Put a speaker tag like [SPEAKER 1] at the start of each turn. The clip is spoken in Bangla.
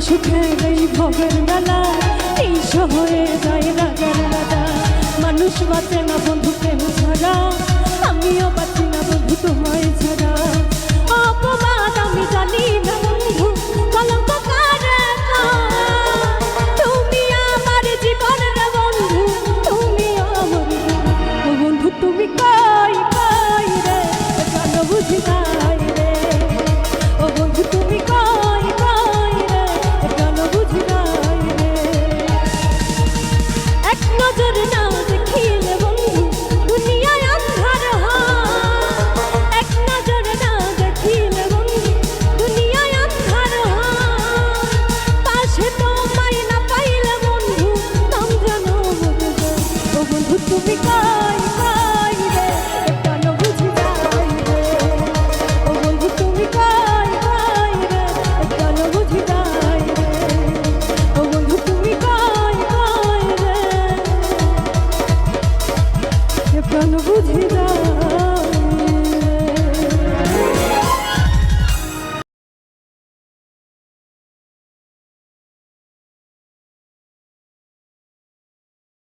[SPEAKER 1] সুখের এই ভোগের মেলা নিঃস হয়ে যায় রাগের রাজা। মানুষ বাঁচে না বন্ধু প্রেম ছাড়া, আমিও বাঁচি না বন্ধু তোমায় ছাড়া। অপমান আমি জানি না বন্ধু, কলঙ্ক কারে গায়। তুমি আমার জীবন রে বন্ধু, তুমি আমার জীবন। ও বন্ধু তুমি কই কই রে, জানো বুঝি নাই রে। ও বন্ধু তুমি